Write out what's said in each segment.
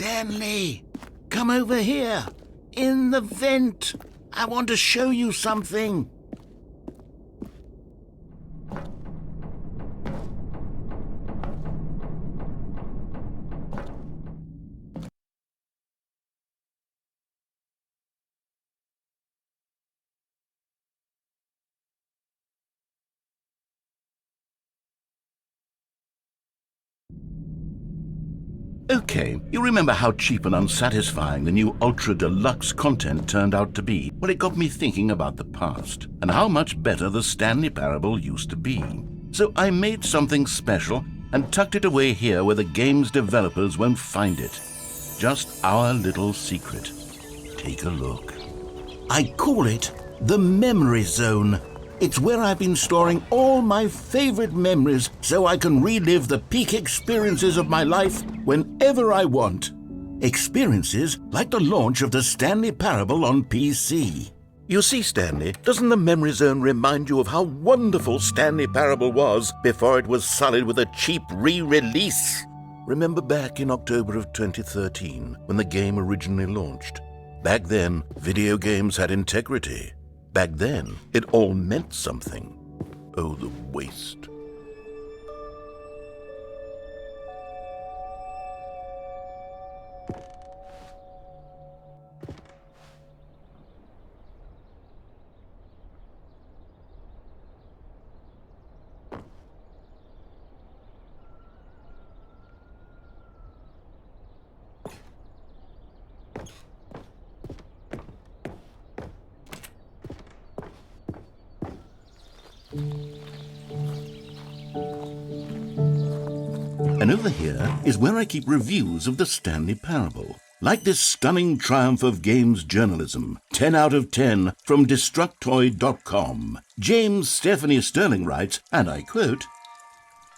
Stanley, come over here. In the vent. I want to show you something. Okay, you remember how cheap and unsatisfying the new Ultra Deluxe content turned out to be? Well, it got me thinking about the past and how much better the Stanley Parable used to be. So I made something special and tucked it away here where the game's developers won't find it. Just our little secret. Take a look. I call it the Memory Zone. It's where I've been storing all my favorite memories so I can relive the peak experiences of my life whenever I want. Experiences like the launch of the Stanley Parable on PC. You see, Stanley, doesn't the Memory Zone remind you of how wonderful Stanley Parable was before it was sullied with a cheap re-release? Remember back in October of 2013 when the game originally launched? Back then, video games had integrity. Back then, it all meant something. Oh, the waste. And over here is where I keep reviews of the Stanley Parable. Like this stunning triumph of games journalism, 10 out of 10 from Destructoid.com. James Stephanie Sterling writes, and I quote,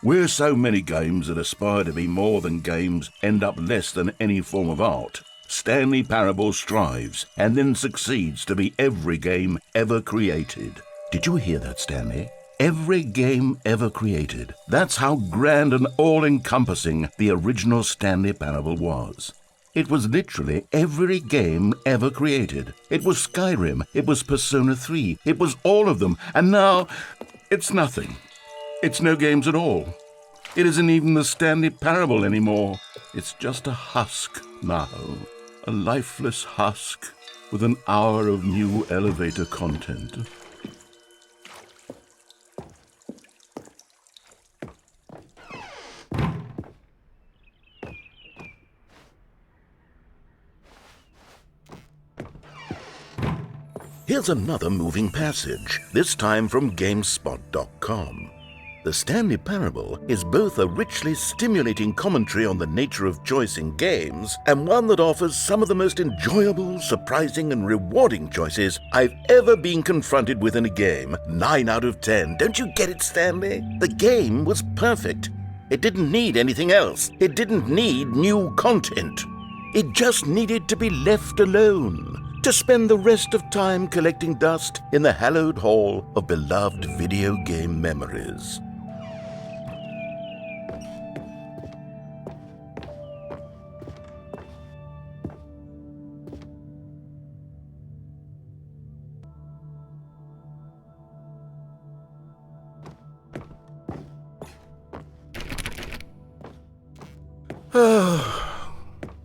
"Where so many games that aspire to be more than games end up less than any form of art, Stanley Parable strives and then succeeds to be every game ever created." Did you hear that, Stanley? Every game ever created. That's how grand and all-encompassing the original Stanley Parable was. It was literally every game ever created. It was Skyrim, it was Persona 3, it was all of them, and now it's nothing. It's no games at all. It isn't even the Stanley Parable anymore. It's just a husk now, a lifeless husk with an hour of new elevator content. Here's another moving passage, this time from GameSpot.com. The Stanley Parable is both a richly stimulating commentary on the nature of choice in games and one that offers some of the most enjoyable, surprising, and rewarding choices I've ever been confronted with in a game. 9 out of 10. Don't you get it, Stanley? The game was perfect. It didn't need anything else. It didn't need new content. It just needed to be left alone, to spend the rest of time collecting dust in the hallowed hall of beloved video game memories.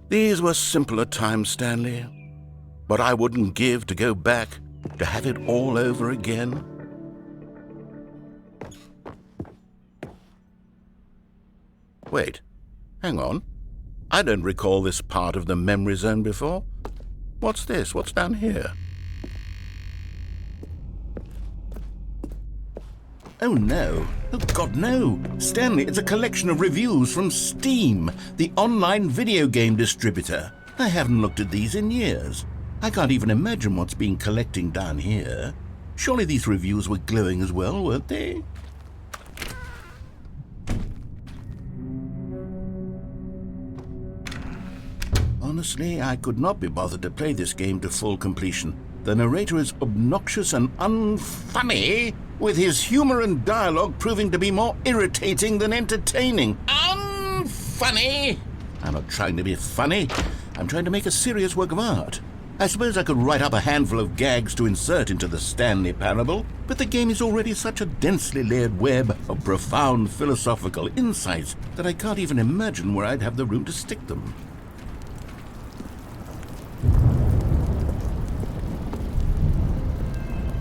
These were simpler times, Stanley. But I wouldn't give to go back to have it all over again. Wait, hang on. I don't recall this part of the Memory Zone before. What's this? What's down here? Oh no. Oh God, no. Stanley, it's a collection of reviews from Steam, the online video game distributor. I haven't looked at these in years. I can't even imagine what's been collecting down here. Surely these reviews were glowing as well, weren't they? Honestly, I could not be bothered to play this game to full completion. The narrator is obnoxious and unfunny, with his humor and dialogue proving to be more irritating than entertaining. Unfunny! I'm not trying to be funny. I'm trying to make a serious work of art. I suppose I could write up a handful of gags to insert into the Stanley Parable, but the game is already such a densely layered web of profound philosophical insights that I can't even imagine where I'd have the room to stick them.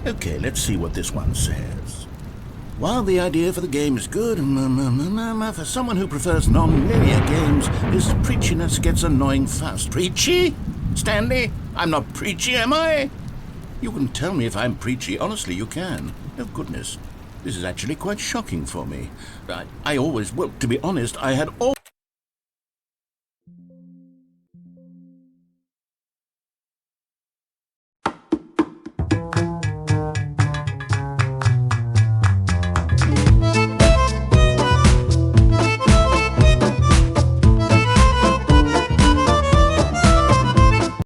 Okay, let's see what this one says. While the idea for the game is good, for someone who prefers non-linear games, this preachiness gets annoying fast. Preachy? Stanley, I'm not preachy, am I? You can tell me if I'm preachy. Honestly, you can. Oh, goodness. This is actually quite shocking for me. I always, well, to be honest, I had